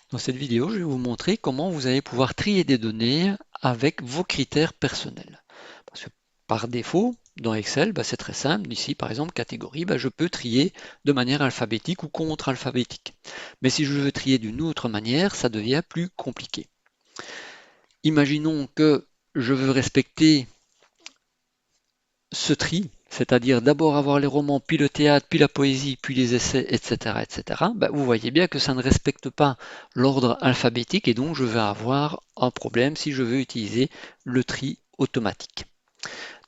Dans cette vidéo, je vais vous montrer comment vous allez pouvoir trier des données avec vos critères personnels. Parce que par défaut, dans Excel, c'est très simple. Ici, par exemple, catégorie, je peux trier de manière alphabétique ou contre-alphabétique. Mais si je veux trier d'une autre manière, ça devient plus compliqué. Imaginons que je veux respecter ce tri, c'est-à-dire d'abord avoir les romans, puis le théâtre, puis la poésie, puis les essais, etc., etc., vous voyez bien que ça ne respecte pas l'ordre alphabétique et donc je vais avoir un problème si je veux utiliser le tri automatique.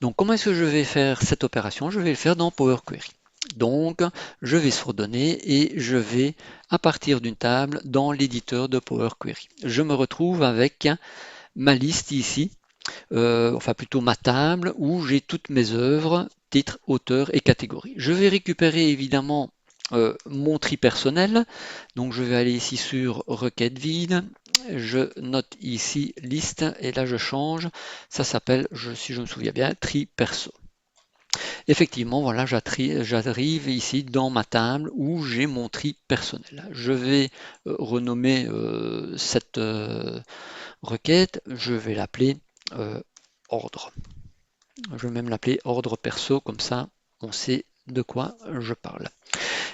Donc comment est-ce que je vais faire cette opération? Je vais le faire dans Power Query. Donc je vais sur Données et je vais à partir d'une table dans l'éditeur de Power Query. Je me retrouve avec ma liste ici, enfin plutôt ma table où j'ai toutes mes œuvres, titres, auteurs et catégories. Je vais récupérer évidemment mon tri personnel, donc je vais aller ici sur requête vide, je note ici liste et là je change, ça s'appelle, si je me souviens bien, tri perso. Effectivement, voilà, j'arrive ici dans ma table où j'ai mon tri personnel. Je vais renommer cette requête, je vais l'appeler ordre. Je vais même l'appeler ordre perso, comme ça on sait de quoi je parle.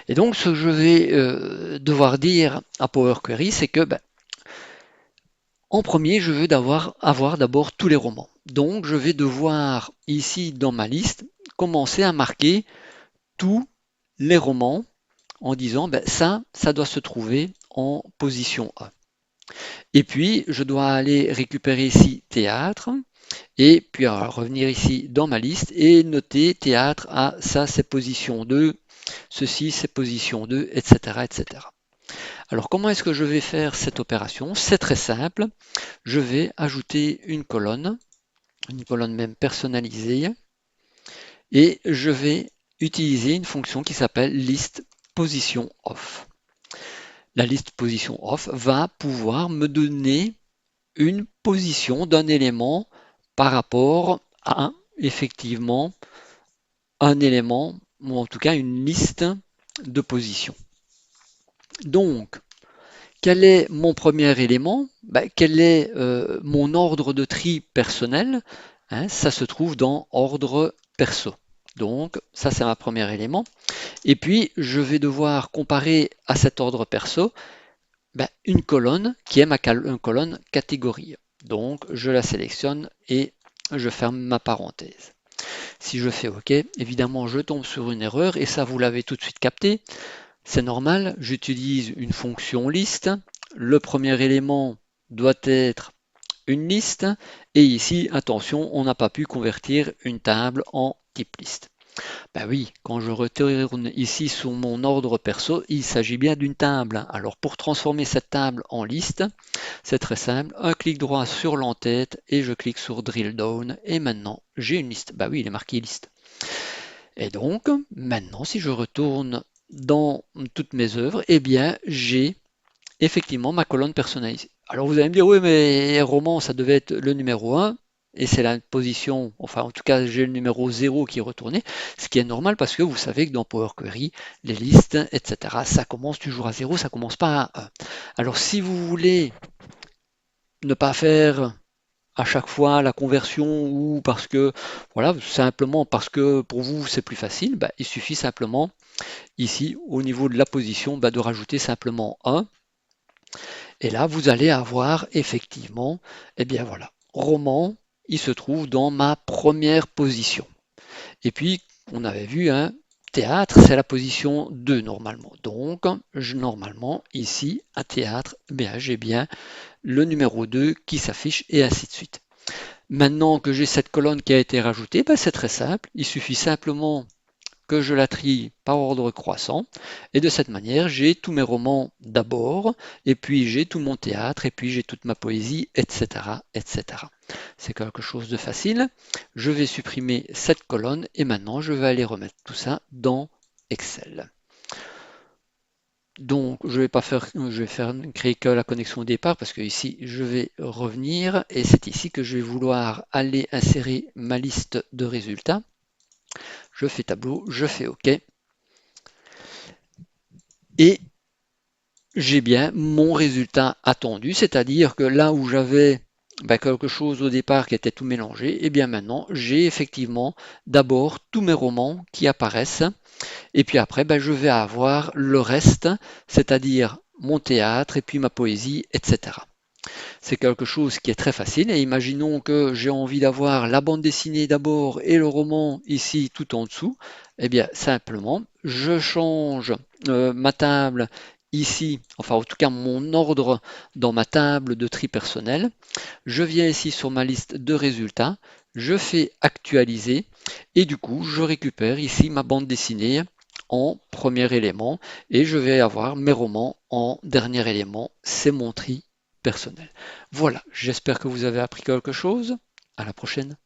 Et donc ce que je vais devoir dire à Power Query, c'est que en premier, je veux avoir d'abord tous les romans. Donc je vais devoir ici dans ma liste commencer à marquer tous les romans en disant ça doit se trouver en position A. Et puis je dois aller récupérer ici théâtre et puis revenir ici dans ma liste et noter théâtre à ça c'est position 2, ceci c'est position 2, etc., etc. Alors comment est-ce que je vais faire cette opération? C'est très simple. Je vais ajouter une colonne même personnalisée, et je vais utiliser une fonction qui s'appelle liste position off. La liste position off va pouvoir me donner une position d'un élément par rapport à effectivement un élément, ou en tout cas une liste de positions. Donc, quel est mon premier élément? Quel est mon ordre de tri personnel? Ça se trouve dans ordre perso. Donc, ça, c'est ma premier élément. Et puis, je vais devoir comparer à cet ordre perso une colonne qui est une colonne catégorie. Donc, je la sélectionne et je ferme ma parenthèse. Si je fais OK, évidemment, je tombe sur une erreur et ça, vous l'avez tout de suite capté. C'est normal, j'utilise une fonction liste. Le premier élément doit être une liste. Et ici, attention, on n'a pas pu convertir une table en type liste. Oui, quand je retourne ici sur mon ordre perso, il s'agit bien d'une table. Alors pour transformer cette table en liste, c'est très simple. Un clic droit sur l'entête et je clique sur Drill Down. Et maintenant, j'ai une liste. Oui, il est marqué liste. Et donc, maintenant, si je retourne dans toutes mes œuvres, eh bien, j'ai effectivement ma colonne personnalisée. Alors vous allez me dire, oui, mais roman, ça devait être le numéro 1, et c'est la position, enfin en tout cas j'ai le numéro 0 qui est retourné, ce qui est normal parce que vous savez que dans Power Query, les listes, etc., ça commence toujours à 0, ça commence pas à 1. Alors si vous voulez ne pas faire à chaque fois la conversion ou parce que, voilà, simplement parce que pour vous c'est plus facile, il suffit simplement ici au niveau de la position de rajouter simplement 1. Et là, vous allez avoir effectivement, eh bien voilà, roman, il se trouve dans ma première position. Et puis, on avait vu, théâtre, c'est la position 2 normalement. Donc, normalement, ici, à théâtre, j'ai bien le numéro 2 qui s'affiche et ainsi de suite. Maintenant que j'ai cette colonne qui a été rajoutée, c'est très simple. Il suffit simplement que je la trie par ordre croissant. Et de cette manière, j'ai tous mes romans d'abord, et puis j'ai tout mon théâtre, et puis j'ai toute ma poésie, etc., etc. C'est quelque chose de facile. Je vais supprimer cette colonne, et maintenant je vais aller remettre tout ça dans Excel. Donc, je vais pas faire, je vais faire créer que la connexion au départ parce que ici, je vais revenir et c'est ici que je vais vouloir aller insérer ma liste de résultats. Je fais tableau, je fais OK et j'ai bien mon résultat attendu, c'est-à-dire que là où j'avais quelque chose au départ qui était tout mélangé, et bien maintenant j'ai effectivement d'abord tous mes romans qui apparaissent, et puis après je vais avoir le reste, c'est-à-dire mon théâtre et puis ma poésie, etc. C'est quelque chose qui est très facile. Et imaginons que j'ai envie d'avoir la bande dessinée d'abord et le roman ici tout en dessous. Eh bien, simplement, je change ma table ici, enfin en tout cas mon ordre dans ma table de tri personnel. Je viens ici sur ma liste de résultats, je fais actualiser et du coup, je récupère ici ma bande dessinée en premier élément et je vais avoir mes romans en dernier élément. C'est mon tri personnel. Voilà, j'espère que vous avez appris quelque chose. À la prochaine.